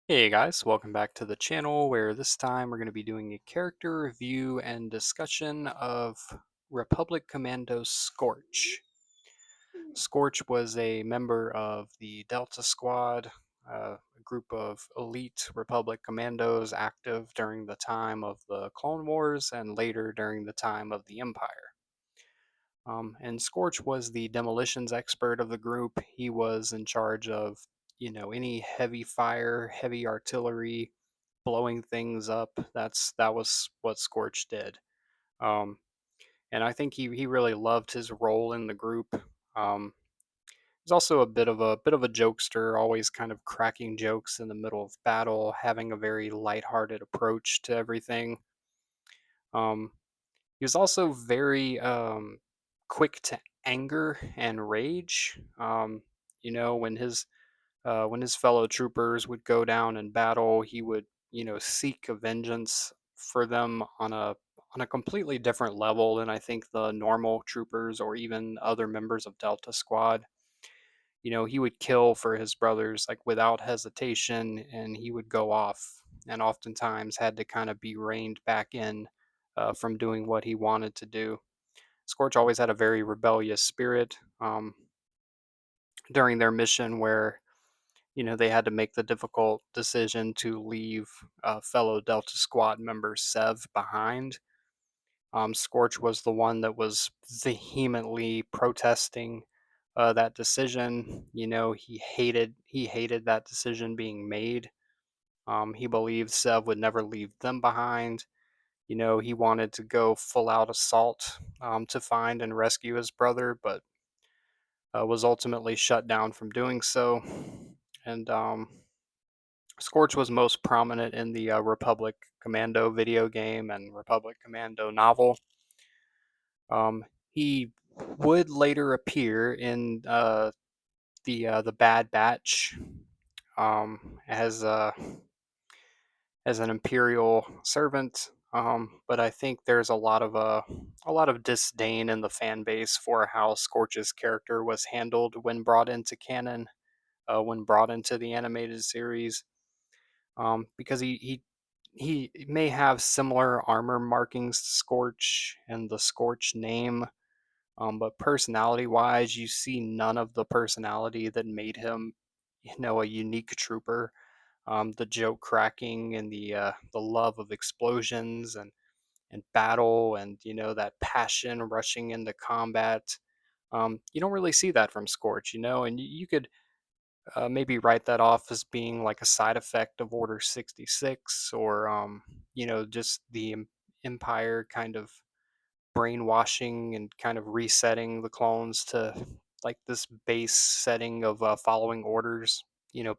Hey guys, welcome back to the channel where this time we're going to be doing a character review and discussion of Republic Commando Scorch. Scorch was a member of the Delta Squad, a group of elite Republic commandos active during the time of the Clone Wars and later during the time of the Empire. And Scorch was the demolitions expert of the group. He was in charge of, any heavy fire, heavy artillery, blowing things up. That was what Scorch did. Um, and I think he really loved his role in the group. He's also a bit of a jokester, always kind of cracking jokes in the middle of battle, having a very lighthearted approach to everything. Um, he was also very quick to anger and rage. When his fellow troopers would go down in battle, he would seek a vengeance for them on a completely different level than I think the normal troopers or even other members of Delta Squad. He would kill for his brothers like without hesitation, and he would go off, and oftentimes had to kind of be reined back in from doing what he wanted to do. Scorch always had a very rebellious spirit during their mission where they had to make the difficult decision to leave fellow Delta Squad member Sev behind. Scorch was the one that was vehemently protesting that decision. He hated that decision being made. He believed Sev would never leave them behind. He wanted to go full out assault to find and rescue his brother, but was ultimately shut down from doing so. And Scorch was most prominent in the Republic Commando video game and Republic Commando novel. He would later appear in the Bad Batch as an Imperial servant. But I think there's a lot of disdain in the fan base for how Scorch's character was handled when brought into canon, when brought into the animated series, because he may have similar armor markings to Scorch and the Scorch name, but personality-wise, you see none of the personality that made him, a unique trooper. The joke cracking and the love of explosions and battle and that passion rushing into combat. You don't really see that from Scorch, and you could maybe write that off as being like a side effect of Order 66 or just the Empire kind of brainwashing and kind of resetting the clones to like this base setting of following orders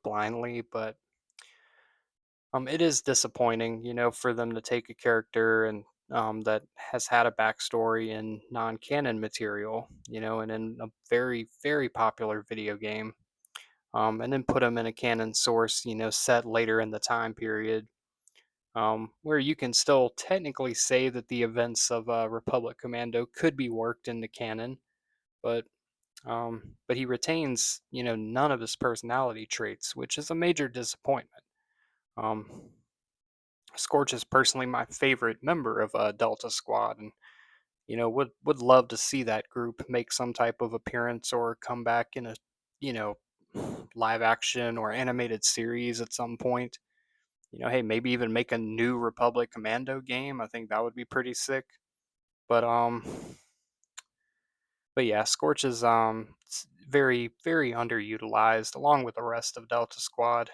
blindly. But it is disappointing for them to take a character and that has had a backstory in non-canon material, and in a very very popular video game, and then put them in a canon source, set later in the time period, where you can still technically say that the events of Republic Commando could be worked into canon, but but he retains, none of his personality traits, which is a major disappointment. Um, Scorch is personally my favorite member of Delta Squad, and would love to see that group make some type of appearance or come back in a you know live action or animated series at some point. Hey, maybe even make a new Republic Commando game. I think that would be pretty sick. But yeah, Scorch is very very underutilized along with the rest of Delta Squad.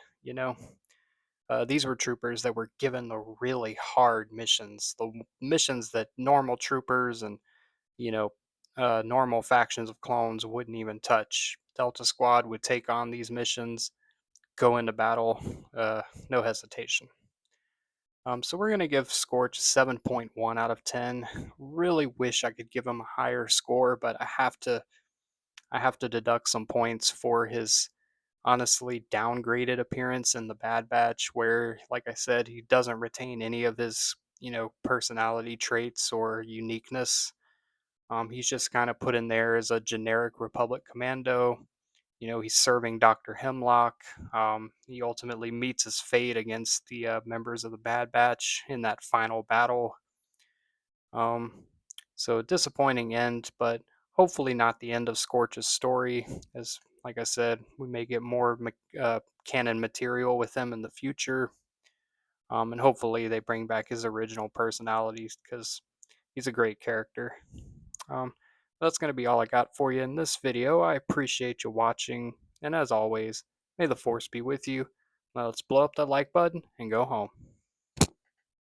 These were troopers that were given the really hard missions, the missions that normal troopers and you know normal factions of clones wouldn't even touch. Delta Squad would take on these missions, go into battle, no hesitation. So we're going to give Scorch 7.1 out of 10. Really wish I could give him a higher score, but I have to deduct some points for his honestly downgraded appearance in the Bad Batch, where, like I said, he doesn't retain any of his personality traits or uniqueness. He's just kind of put in there as a generic Republic commando. He's serving Dr. Hemlock. He ultimately meets his fate against the members of the Bad Batch in that final battle. Um, so disappointing end, but hopefully not the end of Scorch's story. As like I said, we may get more canon material with him in the future, and hopefully they bring back his original personalities because he's a great character. Um, that's going to be all I got for you in this video. I appreciate you watching, and as always, may the force be with you. Now let's blow up that like button and go home.